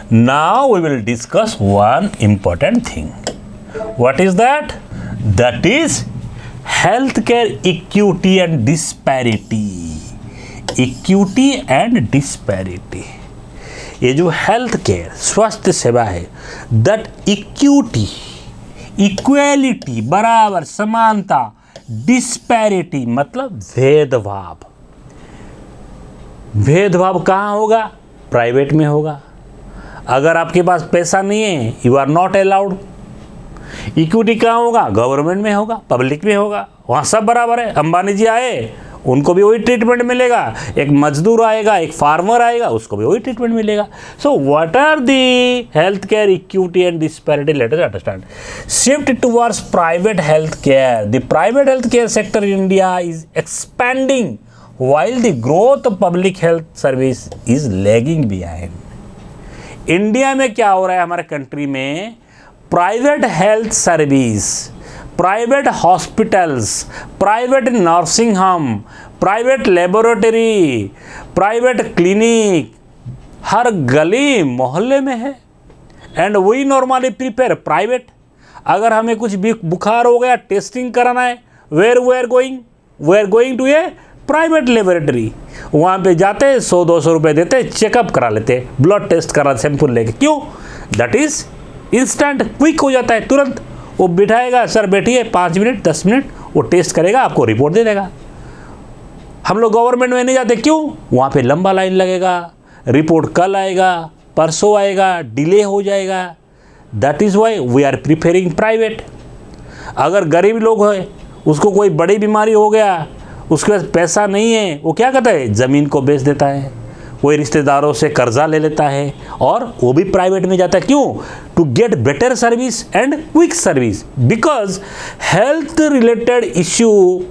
Now we will discuss one important thing. What is that? That is healthcare equity and disparity. Equity and disparity. ये जो health care स्वास्थ्य सेवा है, that equity, equality बराबर समानता, disparity मतलब भेदभाव। भेदभाव कहाँ होगा? प्राइवेट में होगा। अगर आपके पास पैसा नहीं है, you are not allowed. Equity कहाँ होगा? गवर्नमेंट में होगा, पब्लिक में होगा, वहाँ सब बराबर है। अंबानी जी आए, उनको भी वही ट्रीटमेंट मिलेगा। एक मजदूर आएगा, एक फार्मर आएगा, उसको भी वही ट्रीटमेंट मिलेगा। So what are the health care equity and disparity? Let us understand. Shift towards private health care. The private health care sector in India is expanding while the growth of public health service is lagging behind. India में क्या हो रहा है? हमारे country में private health service, private hospitals, private nursing home, private laboratory, private clinic हर गली मोहल्ले में है। And we normally prepare private. अगर हमें कुछ भी बुखार हो गया, टेस्टिंग कराना है, where we are going to a private laboratory. वहाँ पे जाते 100-200 रुपये देते, चेकअप करा लेते, ब्लड टेस्ट करा, सैंपल लेके। क्यों? दैट इज़ इंस्टेंट, क्विक हो जाता है, तुरंत वो बिठाएगा, सर बैठिए 5 मिनट 10 मिनट, वो टेस्ट करेगा, आपको रिपोर्ट दे देगा। हम लोग गवर्नमेंट में नहीं जाते। क्यों? वहाँ पे लंबा लाइन लगेगा, रिपोर्ट कल आएगा, परसों आएगा, डिले हो जाएगा। That is why we are preferring private. अगर गरीब लोग है, उसको कोई बड़ी बीमारी हो गया, उसके पास पैसा नहीं है, वो क्या करता है? ज़मीन को बेच देता है, कोई रिश्तेदारों से कर्जा ले लेता है और वो भी प्राइवेट में जाता है। क्यों? To get better service and quick service. Because health related issue,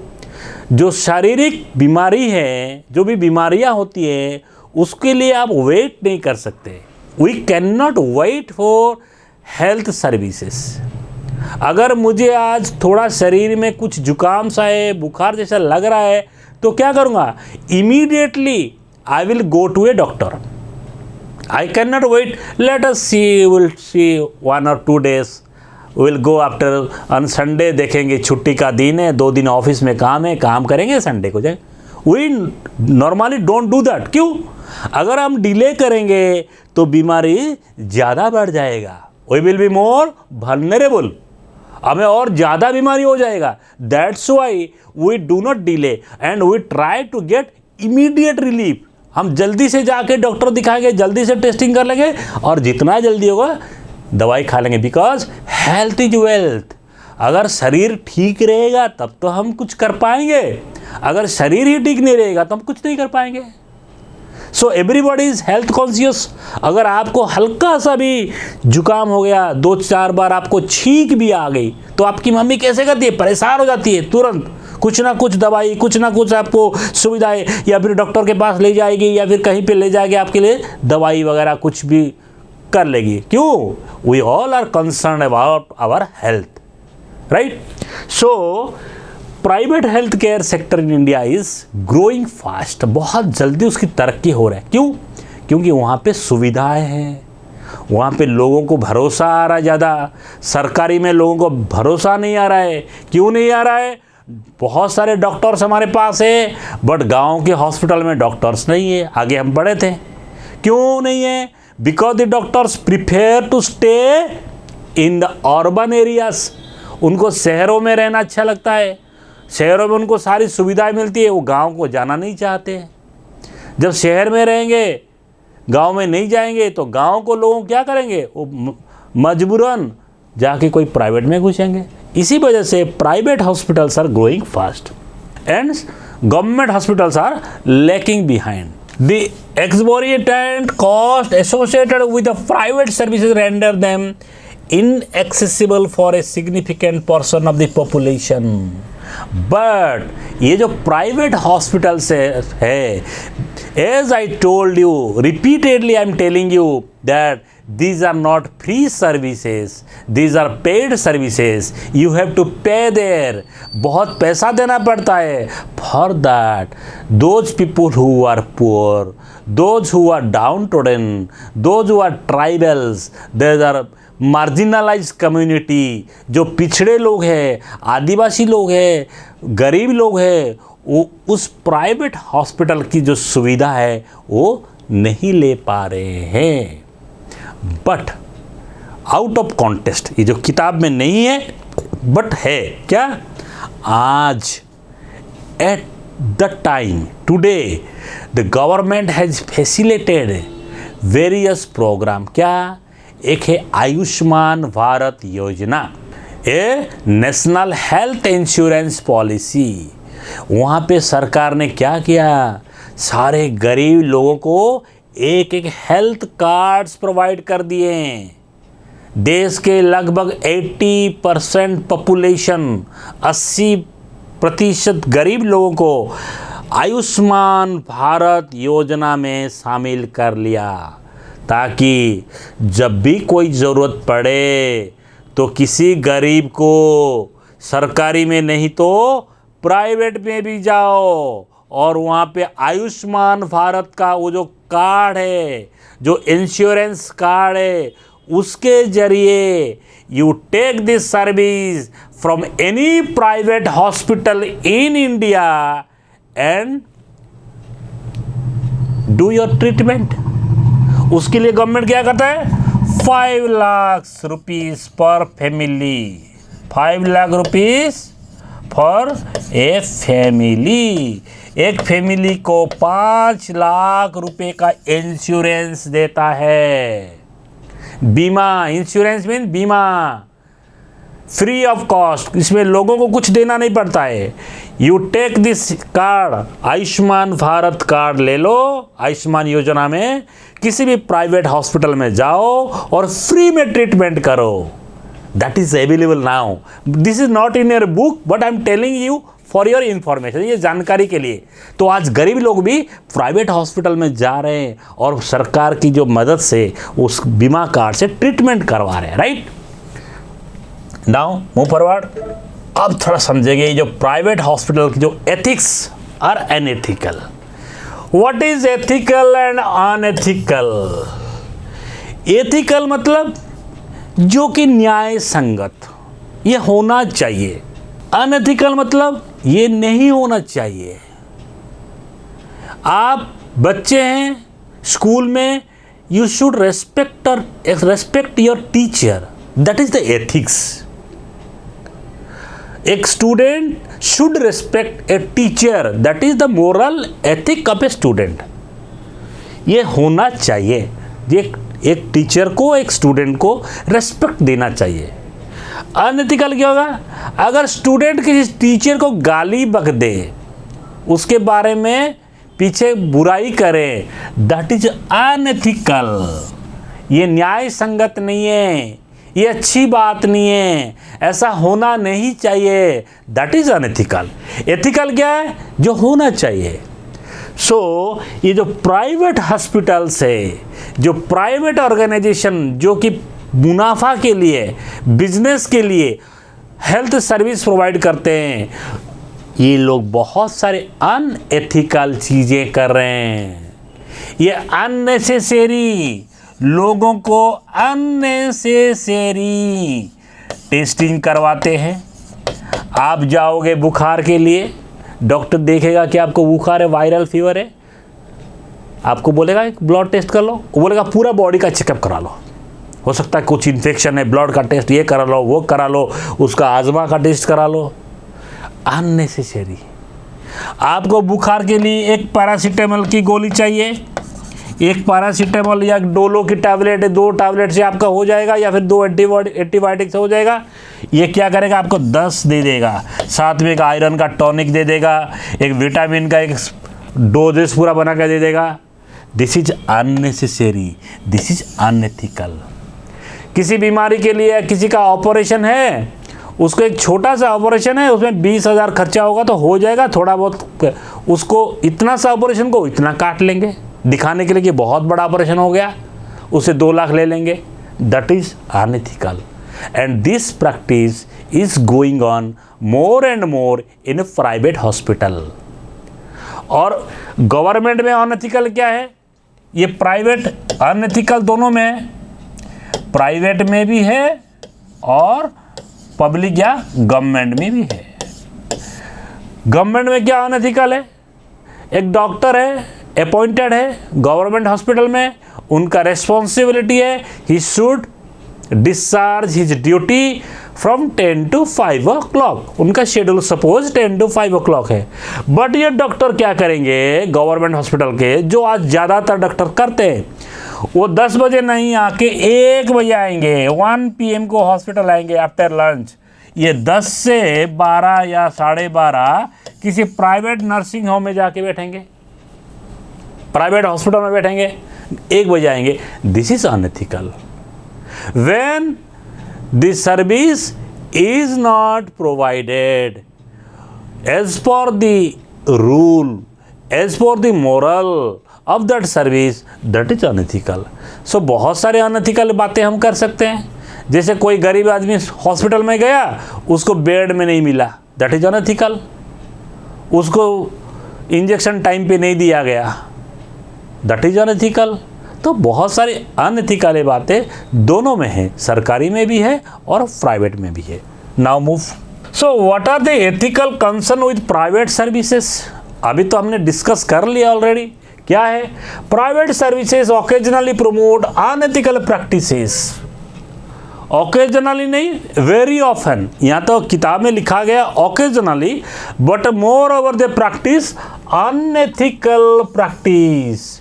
जो शारीरिक बीमारी है, जो भी बीमारियां होती है, उसके लिए आप वेट नहीं कर सकते। We can not wait for health services. अगर मुझे आज थोड़ा शरीर में कुछ जुकाम सा है, बुखार जैसा लग रहा है, तो क्या करूँगा? Immediately I will go to a doctor. I can not wait, let us see, will see 1 or 2 days, will go after on Sunday, देखेंगे छुट्टी का दिन है, 2 दिन ऑफिस में काम है, काम करेंगे, संडे को जाए। We normally don't do that. क्यों? अगर हम डिले करेंगे तो बीमारी ज़्यादा बढ़ जाएगा। We will be more vulnerable, हमें और ज़्यादा बीमारी हो जाएगा। That's why we do not delay and we try to get immediate relief. हम जल्दी से जाके डॉक्टर दिखाएंगे, जल्दी से टेस्टिंग कर लेंगे और जितना जल्दी होगा दवाई खा लेंगे। Because health is wealth. अगर शरीर ठीक रहेगा तब तो हम कुछ कर पाएंगे, अगर शरीर ही ठीक नहीं रहेगा तो हम कुछ नहीं कर पाएंगे। So everybody is health conscious. अगर आपको हल्का सा भी जुकाम हो गया, 2-4 बार आपको छींक भी आ गई, तो आपकी मम्मी कैसे करती है? परेशान हो जाती है, तुरंत कुछ ना कुछ दवाई, कुछ ना कुछ आपको सुविधाएं, या फिर डॉक्टर के पास ले जाएगी, या फिर कहीं पे ले जाएगी, आपके लिए दवाई वगैरह कुछ भी कर लेगी। क्यों? We all are concern about our health, right? So private health care sector in India is growing fast. बहुत जल्दी उसकी तरक्की हो रहा है। क्यों? क्योंकि वहाँ पे सुविधाएं हैं, वहाँ पे लोगों को भरोसा आ रहा है ज़्यादा। सरकारी में लोगों को भरोसा नहीं आ रहा है। क्यों नहीं आ रहा है? बहुत सारे डॉक्टर्स हमारे पास है, बट गांव के हॉस्पिटल में डॉक्टर्स नहीं है। आगे हम पढ़े थे, क्यों नहीं है? Because the doctors prefer to stay in the urban areas. उनको शहरों में रहना अच्छा लगता है, शहरों में उनको सारी सुविधाएं मिलती है, वो गांव को जाना नहीं चाहते। जब शहर में रहेंगे, गांव में नहीं जाएंगे, तो गांव को लोगों क्या करेंगे? वो मजबूरन जाके कोई प्राइवेट में घुसेंगे। इसी वजह से private hospitals are growing fast and government hospitals are lacking behind. The exorbitant cost associated with the private services render them inaccessible for a significant portion of the population. But ये जो private hospitals है, as I told you repeatedly, I am telling you that these are not free services, these are paid services, you have to pay there, बहुत पैसा देना पड़ता है. For that, those people who are poor, those who are downtrodden, those who are tribals, there are marginalize community, जो पिछड़े लोग हैं, आदिवासी लोग हैं, गरीब लोग हैं, वो उस प्राइवेट हॉस्पिटल की जो सुविधा है वो नहीं ले पा रहे हैं. बट आउट ऑफ कॉन्टेस्ट, ये जो किताब में नहीं है बट है क्या, आज at the time today the government has facilitated various program. क्या, एक है Ayushman Bharat Yojana, a national health insurance policy. वहाँ पे सरकार ने क्या किया, सारे गरीब लोगों को एक एक हेल्थ कार्ड्स प्रोवाइड कर दिए. देश के लगभग 80% पॉपुलेशन, 80% गरीब लोगों को आयुष्मान भारत योजना में शामिल कर लिया, ताकि जब भी कोई ज़रूरत पड़े तो किसी गरीब को सरकारी में नहीं तो प्राइवेट में भी जाओ और वहाँ पे आयुष्मान भारत का वो जो कार्ड है, जो इंश्योरेंस कार्ड है, उसके ज़रिए you take this service from any private hospital in India and do your treatment. उसके लिए गवर्नमेंट क्या करता है, 5 lakh rupees per family, 5 lakh rupees for a family. एक फैमिली को 5 लाख रुपए का इंश्योरेंस देता है. बीमा, इंश्योरेंस मीन बीमा, फ्री ऑफ कॉस्ट, इसमें लोगों को कुछ देना नहीं पड़ता है. You take this card, Ayushman Bharat card ले लो, आयुष्मान योजना में किसी भी प्राइवेट हॉस्पिटल में जाओ और फ्री में ट्रीटमेंट करो. That is available now. This is not in your book but I am telling you for your information, ये जानकारी के लिए. तो आज गरीब लोग भी प्राइवेट हॉस्पिटल में जा रहे हैं और सरकार की जो मदद से उस बीमा कार्ड से ट्रीटमेंट करवा रहे हैं. Right, now move forward. अब थोड़ा समझेंगे जो प्राइवेट हॉस्पिटल की जो एथिक्स और unethical. What is ethical and unethical. Ethical मतलब जो कि न्याय संगत, ये होना चाहिए. अनएथिकल मतलब ये नहीं होना चाहिए. आप बच्चे हैं स्कूल में, you should respect your teacher, that is the ethics. एक student should respect a teacher, that is the moral ethic of a student. ये होना चाहिए. एक टीचर को, एक स्टूडेंट को रेस्पेक्ट देना चाहिए. अनएथिकल क्या होगा, अगर स्टूडेंट किसी टीचर को गाली बक दे, उसके बारे में पीछे बुराई करे, दैट इज अनएथिकल. ये न्याय संगत नहीं है, ये अच्छी बात नहीं है, ऐसा होना नहीं चाहिए. That is unethical. एथिकल क्या है, जो होना चाहिए. सो ये जो प्राइवेट हॉस्पिटल्स है, जो प्राइवेट ऑर्गेनाइजेशन जो कि मुनाफा के लिए, बिजनेस के लिए हेल्थ सर्विस प्रोवाइड करते हैं, ये लोग बहुत सारे अनएथिकल चीज़ें कर रहे हैं. ये अननेसेसरी, लोगों को अननेसेसरी टेस्टिंग करवाते हैं. आप जाओगे बुखार के लिए, डॉक्टर देखेगा कि आपको बुखार है, वायरल फीवर है, आपको बोलेगा एक ब्लड टेस्ट कर लो, वो बोलेगा पूरा बॉडी का चेकअप करा लो. हो सकता है कुछ इन्फेक्शन है, ब्लड का टेस्ट ये करा लो, वो करा लो, उसका आजमा का टेस्ट करा लो. अननेसेसरी. आपको बुखार के लिए एक पैरासीटामोल की गोली चाहिए, एक पैरासीटामोल या डोलो की टैबलेट है, 2 टैबलेट से आपका हो जाएगा, या फिर 2 एंटीबायोटिक से हो जाएगा. ये क्या करेगा, आपको 10 दे देगा, साथ में एक आयरन का टॉनिक दे देगा, एक विटामिन का एक डोजेस पूरा बना कर दे देगा. This is unnecessary, this is unethical. किसी बीमारी के लिए किसी का ऑपरेशन है, उसको एक छोटा सा ऑपरेशन है, उसमें 20,000 खर्चा होगा तो हो जाएगा. थोड़ा बहुत उसको, इतना सा ऑपरेशन को इतना काट लेंगे दिखाने के लिए कि बहुत बड़ा ऑपरेशन हो गया, उसे 2 लाख ले लेंगे, that is unethical and this practice is going on more and more in private hospital. और गवर्नमेंट में अनएथिकल क्या है, ये प्राइवेट अनएथिकल दोनों में है, प्राइवेट में भी है और पब्लिक या गवर्नमेंट में भी है। गवर्नमेंट में क्या अनएथिकल है, एक डॉक्टर है, अपॉइंटेड है गवर्नमेंट हॉस्पिटल में, उनका रेस्पॉन्सिबिलिटी है he should discharge his duty from 10 to 5 o'clock। उनका शेड्यूल सपोज 10 to 5 o'clock है, बट ये डॉक्टर क्या करेंगे गवर्नमेंट हॉस्पिटल के, जो आज ज़्यादातर डॉक्टर करते हैं, वो 10 बजे नहीं आके 1 बजे आएंगे, 1 PM को हॉस्पिटल आएंगे आफ्टर लंच। ये 10 से 12 या 12:30 किसी प्राइवेट नर्सिंग होम में जाके बैठेंगे, प्राइवेट हॉस्पिटल में बैठेंगे, 1 बजे आएंगे। This is unethical when the service is not provided as per the rule, as per the moral of that service, that is unethical। So बहुत सारे अनएथिकल बातें हम कर सकते हैं, जैसे कोई गरीब आदमी हॉस्पिटल में गया, उसको बेड में नहीं मिला, दैट इज अनएथिकल। उसको इंजेक्शन टाइम पे नहीं दिया गया, दैट इज अनएथिकल। तो बहुत सारी अनएथिकल बातें दोनों में है, सरकारी में भी है और प्राइवेट में भी है। Now move, so what are the ethical concern with private services. अभी तो हमने डिस्कस कर लिया ऑलरेडी, क्या है, private services occasionally promote unethical practices. Occasionally नहीं, वेरी ऑफन, यहाँ तो किताब में लिखा गया occasionally, but moreover the practice unethical practice,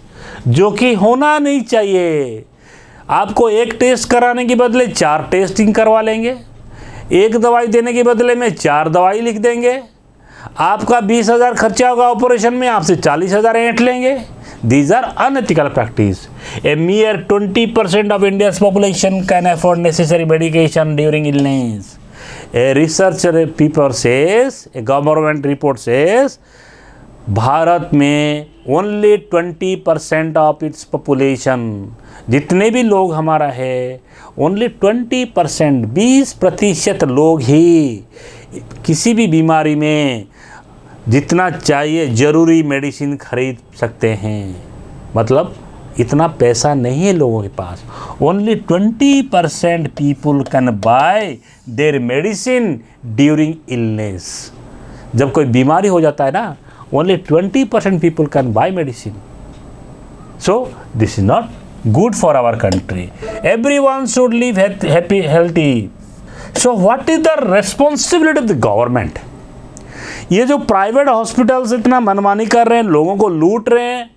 जो कि होना नहीं चाहिए। आपको एक टेस्ट कराने के बदले 4 टेस्टिंग करवा लेंगे, एक दवाई देने के बदले में 4 दवाई लिख देंगे, आपका 20,000 खर्चा होगा ऑपरेशन में, आपसे 40,000 ऐंठ लेंगे। These are unethical practice. A mere 20% of India's population can afford necessary medication during illness। A research paper says, a government report says, Bharat में ओनली 20% ऑफ इट्स पॉपुलेशन, जितने भी लोग हमारा है, ओनली 20%, 20% लोग ही किसी भी बीमारी में जितना चाहिए ज़रूरी मेडिसिन खरीद सकते हैं। मतलब इतना पैसा नहीं है लोगों के पास। Only 20% people can buy their medicine during illness. जब कोई बीमारी हो जाता है ना, only 20% people can buy medicine। So this is not good for our country। Everyone should live happy, healthy। So what is the responsibility of the government? ये जो private hospitals इतना मनमानी कर रहे हैं, लोगों को लूट रहे हैं,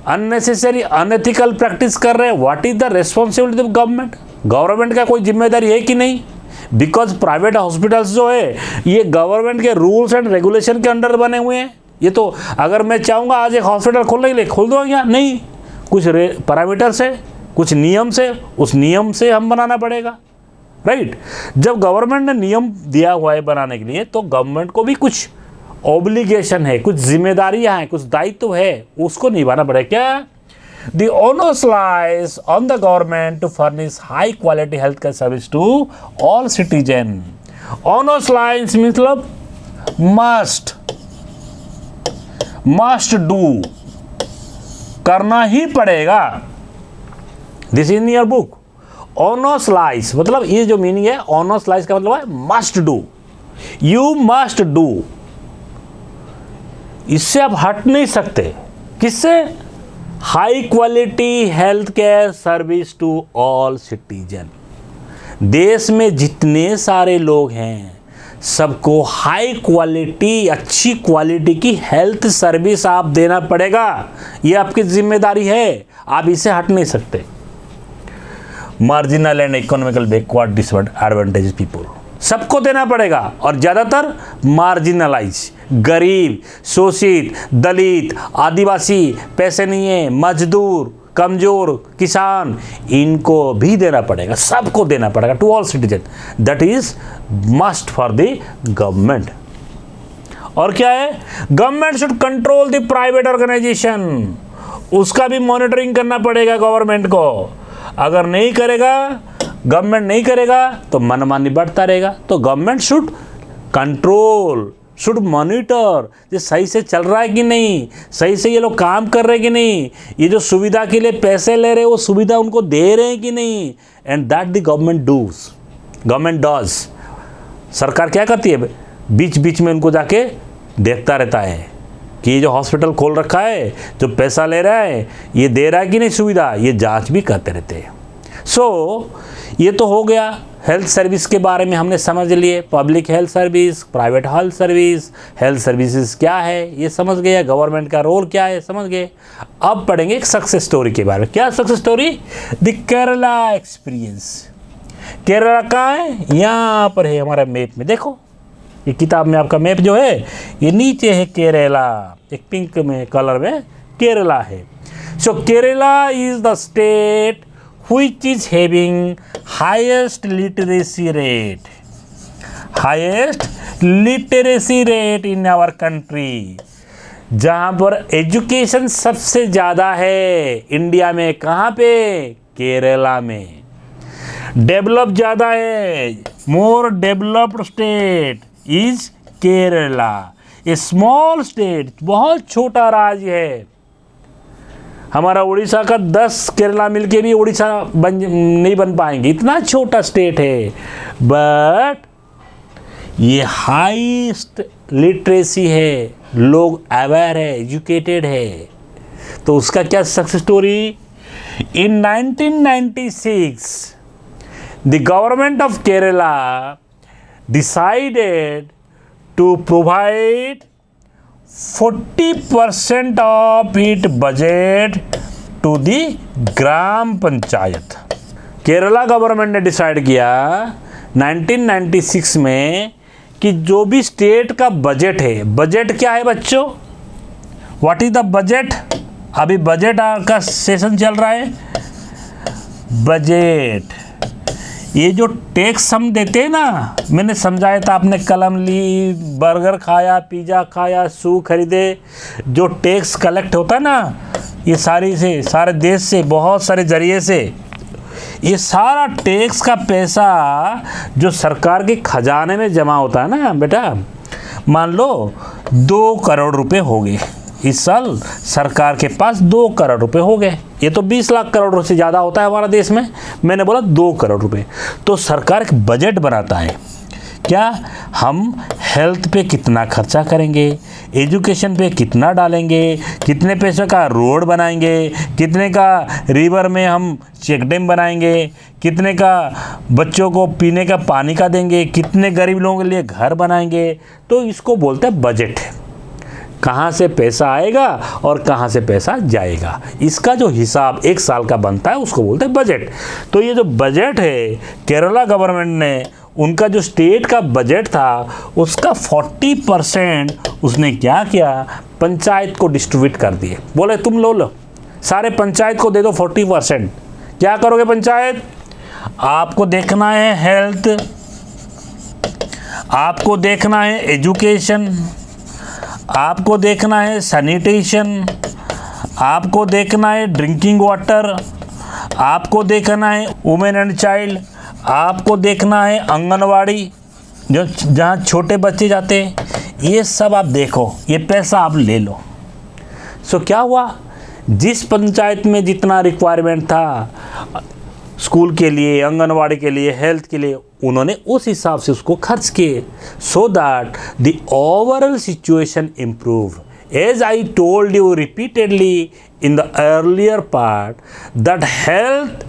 अननेसेसरी अनएथिकल प्रैक्टिस कर रहे हैं, what is the responsibility of government. Government का कोई जिम्मेदारी है कि नहीं, बिकॉज प्राइवेट हॉस्पिटल्स जो है ये गवर्नमेंट के रूल्स एंड रेगुलेशन के अंडर बने हुए हैं। ये तो अगर मैं चाहूँगा आज एक हॉस्पिटल खोलने के लिए खोल दो या नहीं, कुछ पैरामीटर से, कुछ नियम से, उस नियम से हम बनाना पड़ेगा, राइट। जब गवर्नमेंट ने नियम दिया हुआ है बनाने के लिए, तो गवर्नमेंट को भी कुछ ऑब्लिगेशन है, कुछ जिम्मेदारियां हैं, कुछ दायित्व है, उसको निभाना पड़ेगा। क्या, the onus lies on the government to furnish high quality healthcare service to all citizen। onus lies मतलब must do, करना ही पड़ेगा। This is in your book. onus lies मतलब ये जो मीनिंग है, onus lies का मतलब है must do, you must do। इससे आप हट नहीं सकते। किससे? High quality health care service to all citizen. देश में जितने सारे लोग हैं सबको हाई क्वालिटी, अच्छी क्वालिटी की हेल्थ सर्विस आप देना पड़ेगा। ये आपकी जिम्मेदारी है, आप इसे हट नहीं सकते। Marginal and economical backward disadvantage people, सबको देना पड़ेगा, और ज़्यादातर मार्जिनलाइज, गरीब, शोषित, दलित, आदिवासी, पैसे नहीं है, मजदूर, कमज़ोर, किसान, इनको भी देना पड़ेगा, सबको देना पड़ेगा, to all citizen. That is must for the government. और क्या है, government should control the private organization, उसका भी मॉनिटरिंग करना पड़ेगा गवर्नमेंट को। अगर नहीं करेगा, गवर्नमेंट नहीं करेगा तो मनमानी बढ़ता रहेगा। तो government should control, should monitor, ये सही से चल रहा है कि नहीं, सही से ये लोग काम कर रहे हैं कि नहीं, ये जो सुविधा के लिए पैसे ले रहे हैं वो सुविधा उनको दे रहे हैं कि नहीं। And that the government does. सरकार क्या करती है, बीच बीच में उनको जाके देखता रहता है कि ये जो हॉस्पिटल खोल रखा है, जो पैसा ले रहा है, ये दे रहा है कि नहीं सुविधा, ये जांच भी करते रहते हैं। सो ये तो हो गया हेल्थ सर्विस के बारे में, हमने समझ लिए public health service, private health service, health services क्या है ये समझ गए, गवर्नमेंट का रोल क्या है समझ गए। अब पढ़ेंगे एक सक्सेस स्टोरी के बारे में। क्या success story? The Kerala experience. Kerala कहाँ है? यहाँ पर है हमारे मैप में, देखो ये किताब में आपका मैप जो है ये नीचे है केरला, एक पिंक में कलर में केरला है। So Kerala is the state which is having highest literacy rate in our country, जहाँ पर एजुकेशन सबसे ज़्यादा है इंडिया में। कहाँ पे? केरला में। डेवलप ज़्यादा है, more developed state is Kerala. A small state, बहुत छोटा राज्य है। हमारा उड़ीसा का 10 केरला मिलके भी उड़ीसा नहीं बन पाएंगे, इतना छोटा स्टेट है। बट ये हाईएस्ट लिटरेसी है, लोग अवेयर है, एजुकेटेड है। तो उसका क्या success story? In 1996 the government of Kerala decided to provide 40% of its budget to the gram panchayat. Kerala government ने डिसाइड किया 1996 में कि जो भी स्टेट का बजट है, बजट क्या है बच्चों? What is the budget? अभी बजट का सेशन चल रहा है। बजट, ये जो टैक्स हम देते हैं ना, मैंने समझाया था, आपने कलम ली, बर्गर खाया, पिज़्ज़ा खाया, शू खरीदे, जो टैक्स कलेक्ट होता है ना, ये सारे देश से, बहुत सारे जरिए से, ये सारा टैक्स का पैसा जो सरकार के खजाने में जमा होता है ना बेटा, मान लो 2 करोड़ रुपए हो गए इस साल, सरकार के पास 2 करोड़ रुपए हो गए। ये तो 20 लाख करोड़ से ज़्यादा होता है हमारा देश में, मैंने बोला 2 करोड़ रुपए। तो सरकार एक बजट बनाता है, क्या हम हेल्थ पे कितना खर्चा करेंगे, एजुकेशन पे कितना डालेंगे, कितने पैसे का रोड बनाएंगे, कितने का रिवर में हम चेक डैम बनाएंगे, कितने का बच्चों को पीने का पानी का देंगे, कितने गरीब लोगों के लिए घर बनाएंगे। तो इसको बोलते हैं बजट। कहाँ से पैसा आएगा और कहाँ से पैसा जाएगा, इसका जो हिसाब 1 साल का बनता है उसको बोलते हैं बजट। तो ये जो बजट है, केरला गवर्नमेंट ने उनका जो स्टेट का बजट था उसका 40% उसने क्या किया, पंचायत को डिस्ट्रीब्यूट कर दिए। बोले तुम लो सारे पंचायत को दे दो 40%। क्या करोगे पंचायत? आपको देखना है हेल्थ, आपको देखना है एजुकेशन, आपको देखना है सैनिटेशन, आपको देखना है ड्रिंकिंग वाटर, आपको देखना है वुमेन एंड चाइल्ड, आपको देखना है आंगनवाड़ी, जो जहाँ छोटे बच्चे जाते हैं, ये सब आप देखो, ये पैसा आप ले लो। सो क्या हुआ, जिस पंचायत में जितना रिक्वायरमेंट था स्कूल के लिए, आंगनवाड़ी के लिए, हेल्थ के लिए, उन्होंने उस हिसाब से उसको खर्च किए, so that the overall situation improve. As I told you repeatedly in the earlier part that health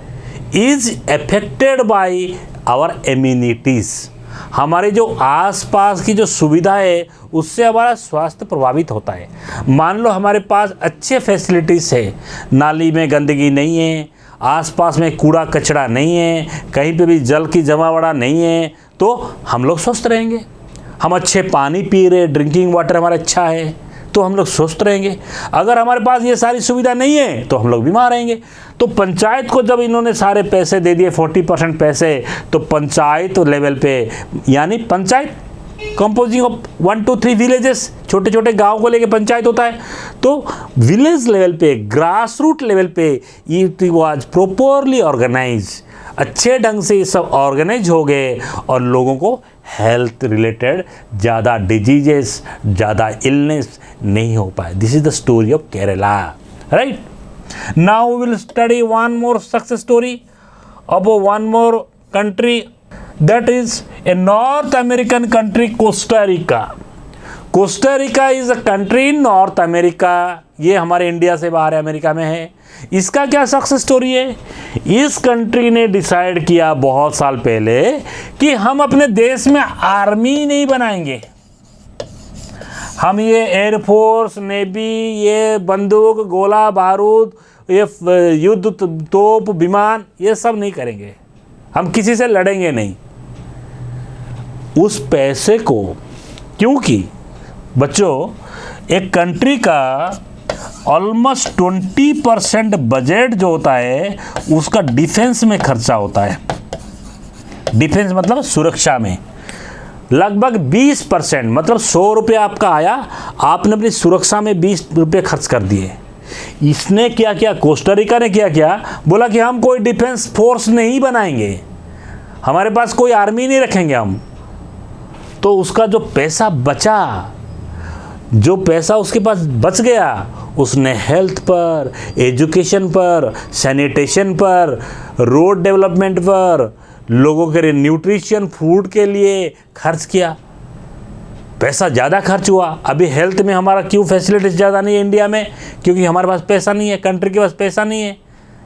is affected by our amenities. हमारे जो आसपास की जो सुविधा है उससे हमारा स्वास्थ्य प्रभावित होता है। मान लो हमारे पास अच्छे फैसिलिटीज़ है, नाली में गंदगी नहीं है, आसपास में कूड़ा कचरा नहीं है, कहीं पे भी जल की जमावड़ा नहीं है, तो हम लोग स्वस्थ रहेंगे। हम अच्छे पानी पी रहे, ड्रिंकिंग वाटर हमारा अच्छा है, तो हम लोग स्वस्थ रहेंगे। अगर हमारे पास ये सारी सुविधा नहीं है तो हम लोग बीमार रहेंगे। तो पंचायत को जब इन्होंने सारे पैसे दे दिए, 40% पैसे, तो पंचायत लेवल पे, यानी panchayat composing of 1 to 3 villages, छोटे छोटे गांव को लेके पंचायत होता है। तो विलेज लेवल पे, ग्रास रूट लेवल पे इट वाज प्रॉपरली ऑर्गेनाइज, अच्छे ढंग से ये सब ऑर्गेनाइज हो गए और लोगों को हेल्थ रिलेटेड ज़्यादा डिजीजेस, ज़्यादा इलनेस नहीं हो पाए। This is the story of Kerala, right. Now we will study one more success story of one more country, that is a North American country, Costa Rica. Costa Rica is a country in North America. ये हमारे India से बाहर है, America में है। इसका क्या success story है? इस कंट्री ने डिसाइड किया बहुत साल पहले कि हम अपने देश में आर्मी नहीं बनाएंगे, हम ये एयरफोर्स, नेवी, ये बंदूक, गोला बारूद, ये युद्ध तोप, विमान, ये सब नहीं करेंगे, हम किसी से लड़ेंगे नहीं। उस पैसे को, क्योंकि बच्चों एक कंट्री का ऑलमोस्ट 20% बजट जो होता है उसका डिफेंस में खर्चा होता है। डिफेंस मतलब सुरक्षा में लगभग 20%, मतलब 100 रुपये आपका आया, आपने अपनी सुरक्षा में 20 रुपये खर्च कर दिए। इसने क्या किया, कोस्टा रिका ने क्या किया, बोला कि हम कोई डिफेंस फोर्स नहीं बनाएंगे, हमारे पास कोई आर्मी नहीं रखेंगे हम। तो उसका जो पैसा बचा, जो पैसा उसके पास बच गया, उसने हेल्थ पर, एजुकेशन पर, सैनिटेशन पर, रोड डेवलपमेंट पर, लोगों के लिए न्यूट्रिशन फूड के लिए खर्च किया। पैसा ज़्यादा खर्च हुआ। अभी हेल्थ में हमारा क्यों फैसिलिटीज़ ज़्यादा नहीं है इंडिया में? क्योंकि हमारे पास पैसा नहीं है, कंट्री के पास पैसा नहीं है।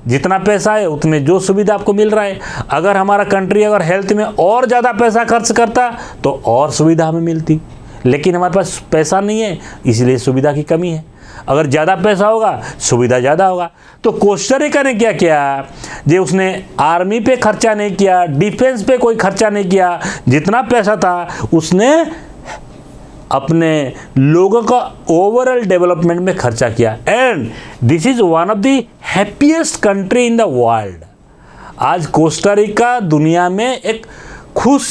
जितना पैसा है उतने जो सुविधा आपको मिल रहा है। अगर हमारा कंट्री अगर हेल्थ में और ज़्यादा पैसा खर्च करता तो और सुविधा हमें मिलती, लेकिन हमारे पास पैसा नहीं है, इसलिए सुविधा की कमी है। अगर ज़्यादा पैसा होगा सुविधा ज़्यादा होगा। तो कोस्टा रिका ने क्या किया, जो उसने आर्मी पे खर्चा नहीं किया, डिफेंस पे कोई खर्चा नहीं किया, जितना पैसा था उसने अपने लोगों का ओवरऑल डेवलपमेंट में खर्चा किया। And this is one of the happiest country in the world. आज कोस्टा रिका दुनिया में एक खुश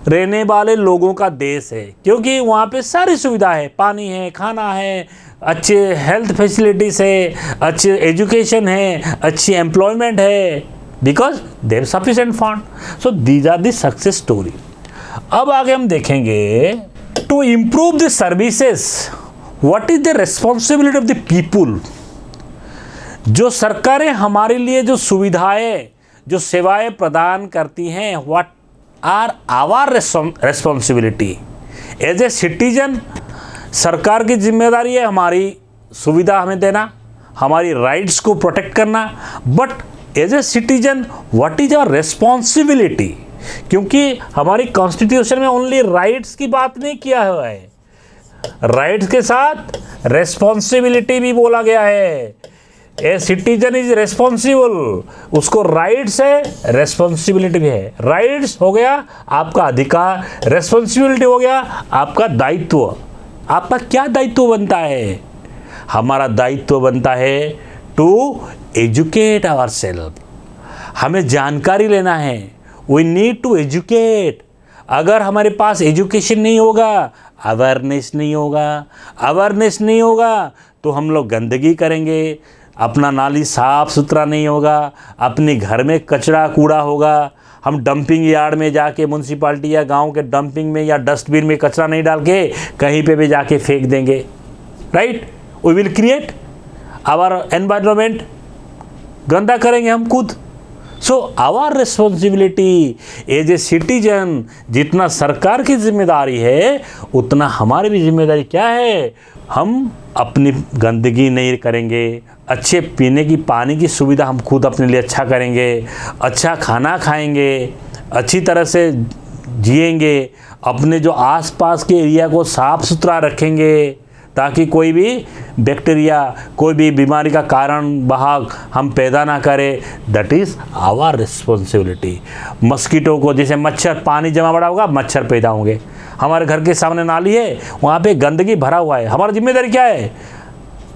रहने वाले लोगों का देश है, क्योंकि वहाँ पे सारी सुविधा है, पानी है, खाना है, अच्छे हेल्थ फैसिलिटीज़ है, अच्छे एजुकेशन है, अच्छी एम्प्लॉयमेंट है, because they have sufficient fund. So these are the success story. अब आगे हम देखेंगे, to improve the services, what is the responsibility of the people. जो सरकारें हमारे लिए जो सुविधाएं, जो सेवाएं प्रदान करती हैं, what are our responsibility as a citizen. सरकार की जिम्मेदारी है हमारी सुविधा हमें देना, हमारी राइट्स को प्रोटेक्ट करना, but as a citizen what is our responsibility. क्योंकि हमारी कॉन्स्टिट्यूशन में ओनली राइट्स की बात नहीं किया हुआ है, राइट्स के साथ रेस्पॉन्सिबिलिटी भी बोला गया है। ए सिटीजन इज रेस्पॉन्सिबल, उसको राइट्स है, रेस्पॉन्सिबिलिटी भी है। राइट्स हो गया आपका अधिकार, रेस्पॉन्सिबिलिटी हो गया आपका दायित्व। आपका क्या दायित्व बनता है? हमारा दायित्व बनता है टू एजुकेट आवरसेल्फ, हमें जानकारी लेना है। We need to educate. अगर हमारे पास एजुकेशन नहीं होगा, अवेयरनेस नहीं होगा, अवेयरनेस नहीं होगा तो हम लोग गंदगी करेंगे, अपना नाली साफ़ सुथरा नहीं होगा, अपने घर में कचरा कूड़ा होगा, हम डंपिंग यार्ड में जाके म्यूनसिपाल्टी या गांव के डंपिंग में या डस्टबिन में कचरा नहीं डाल के कहीं पे भी जाके फेंक देंगे, राइट। We will create our environment, गंदा करेंगे हम खुद। So our responsibility as a citizen, जितना सरकार की जिम्मेदारी है उतना हमारी भी जिम्मेदारी क्या है, हम अपनी गंदगी नहीं करेंगे, अच्छे पीने की पानी की सुविधा हम खुद अपने लिए अच्छा करेंगे, अच्छा खाना खाएंगे, अच्छी तरह से जिएंगे, अपने जो आसपास के एरिया को साफ़ सुथरा रखेंगे ताकि कोई भी बैक्टीरिया, कोई भी बीमारी का कारण वाहक हम पैदा ना करें। That is our responsibility. Mosquito को, जैसे मच्छर, पानी जमा पड़ा होगा मच्छर पैदा होंगे, हमारे घर के सामने नाली है वहाँ पे गंदगी भरा हुआ है, हमारी जिम्मेदारी क्या है?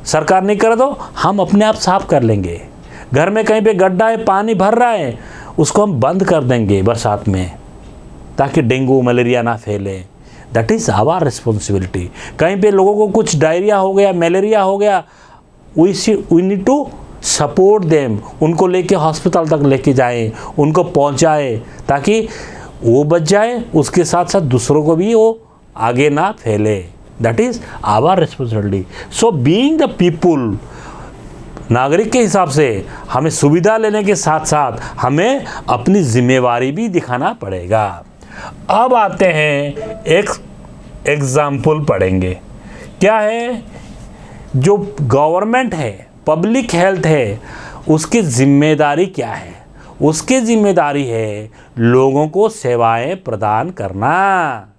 सरकार नहीं करे तो हम अपने आप साफ कर लेंगे। घर में कहीं पे गड्ढा है, पानी भर रहा है, उसको हम बंद कर देंगे बरसात में ताकि डेंगू मलेरिया ना फैले। That is our responsibility. कहीं पे लोगों को कुछ डायरिया हो गया, मलेरिया हो गया, we need to support them, उनको लेके हॉस्पिटल तक लेके जाएं, उनको पहुंचाएं ताकि वो बच जाए, उसके साथ साथ दूसरों को भी वो आगे ना फैले। That is our responsibility. So being the people, नागरिक के हिसाब से हमें सुविधा लेने के साथ साथ हमें अपनी जिम्मेवारी भी दिखाना पड़ेगा। अब आते हैं एक एग्जाम्पल पढ़ेंगे। क्या है, जो गवर्नमेंट है, पब्लिक हेल्थ है, उसकी जिम्मेदारी क्या है? उसकी जिम्मेदारी है लोगों को सेवाएं प्रदान करना।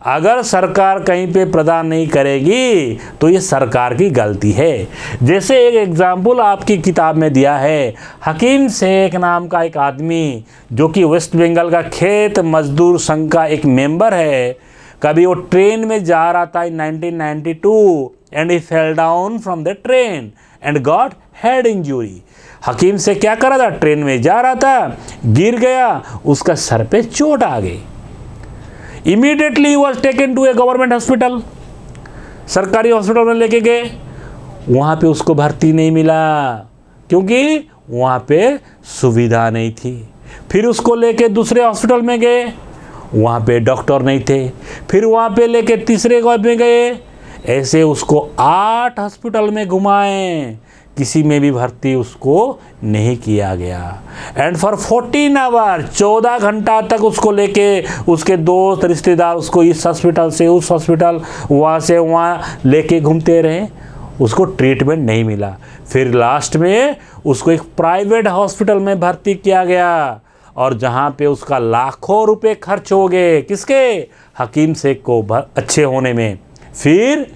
अगर सरकार कहीं पे प्रदान नहीं करेगी तो ये सरकार की गलती है। जैसे एक एग्जाम्पल आपकी किताब में दिया है, हकीम शेख नाम का एक आदमी जो कि वेस्ट बंगाल का खेत मजदूर संघ का एक मेंबर है। कभी वो ट्रेन में जा रहा था in 1992 and he fell down from the train and got head injury. हकीम से क्या कर रहा था, ट्रेन में जा रहा था, गिर गया, उसका सर पे चोट आ गई। Immediately he was taken to a government hospital, सरकारी हॉस्पिटल में लेके गए। वहाँ पे उसको भर्ती नहीं मिला क्योंकि वहाँ पे सुविधा नहीं थी। फिर उसको लेके दूसरे हॉस्पिटल में गए, वहाँ पे डॉक्टर नहीं थे। फिर वहाँ पे लेके तीसरे में गए, ऐसे उसको 8 हॉस्पिटल में घुमाए, किसी में भी भर्ती उसको नहीं किया गया। एंड फॉर 14 आवर 14 घंटा तक उसको लेके उसके दोस्त रिश्तेदार उसको इस हॉस्पिटल से उस हॉस्पिटल, वहाँ से वहाँ लेके घूमते रहे, उसको ट्रीटमेंट नहीं मिला। फिर लास्ट में उसको एक प्राइवेट हॉस्पिटल में भर्ती किया गया और जहाँ पे उसका लाखों रुपए खर्च हो गए, किसके, हकीम शेख को अच्छे होने में। फिर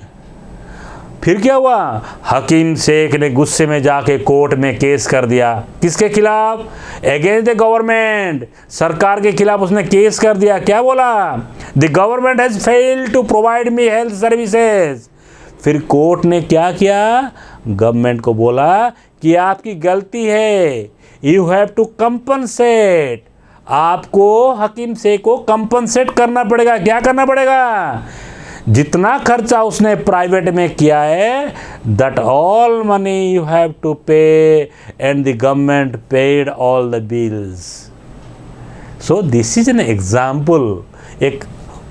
क्या हुआ, हकीम शेख ने गुस्से में जाके कोर्ट में केस कर दिया। किसके खिलाफ, अगेंस्ट द गवर्नमेंट, सरकार के खिलाफ उसने केस कर दिया। क्या बोला, the government has failed to provide me health services. फिर कोर्ट ने क्या किया, गवर्नमेंट को बोला कि आपकी गलती है, यू हैव टू कंपनसेट, आपको हकीम शेख को कंपनसेट करना पड़ेगा। क्या करना पड़ेगा, जितना खर्चा उसने प्राइवेट में किया है, that all money you have to pay and the government paid all the bills. So this is an example, एक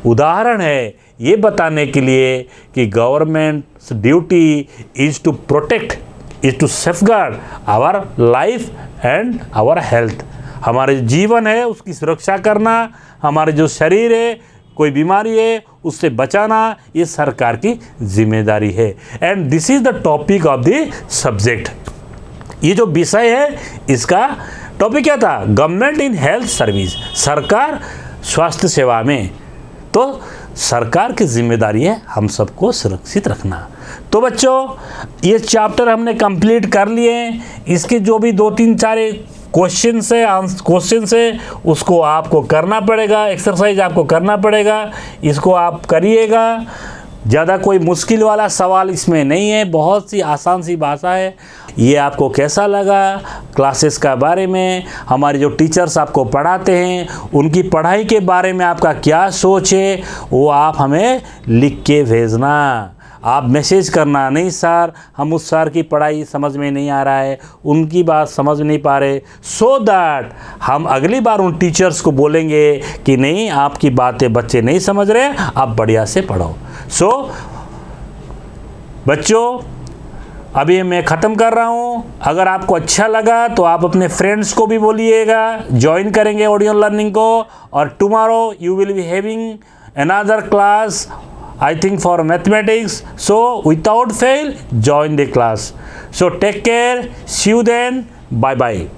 उदाहरण है ये बताने के लिए कि government duty is to protect, is to safeguard our life and our health. हमारे जीवन है उसकी सुरक्षा करना, हमारे जो शरीर है, कोई बीमारी है उससे बचाना, ये सरकार की जिम्मेदारी है। And this is the topic of the subject. ये जो विषय है इसका टॉपिक क्या था, गवर्नमेंट इन हेल्थ सर्विस, सरकार स्वास्थ्य सेवा में। तो सरकार की जिम्मेदारी है हम सबको सुरक्षित रखना। तो बच्चों ये चैप्टर हमने कंप्लीट कर लिए। इसके जो भी 2-3-4 क्वेश्चन है उसको आपको करना पड़ेगा, एक्सरसाइज आपको करना पड़ेगा, इसको आप करिएगा। ज़्यादा कोई मुश्किल वाला सवाल इसमें नहीं है, बहुत सी आसान सी भाषा है। ये आपको कैसा लगा क्लासेस का बारे में, हमारे जो टीचर्स आपको पढ़ाते हैं उनकी पढ़ाई के बारे में आपका क्या सोच है, वो आप हमें लिख के भेजना। आप मैसेज करना, नहीं सर हम उस सर की पढ़ाई समझ में नहीं आ रहा है, उनकी बात समझ नहीं पा रहे, सो दैट हम अगली बार उन टीचर्स को बोलेंगे कि नहीं आपकी बातें बच्चे नहीं समझ रहे, आप बढ़िया से पढ़ो। सो बच्चों अभी मैं ख़त्म कर रहा हूँ। अगर आपको अच्छा लगा तो आप अपने फ्रेंड्स को भी बोलिएगा, ज्वाइन करेंगे ऑडियो लर्निंग को। और tomorrow you will be having another class, I think for mathematics. So without fail join the class. So take care, see you then, bye bye.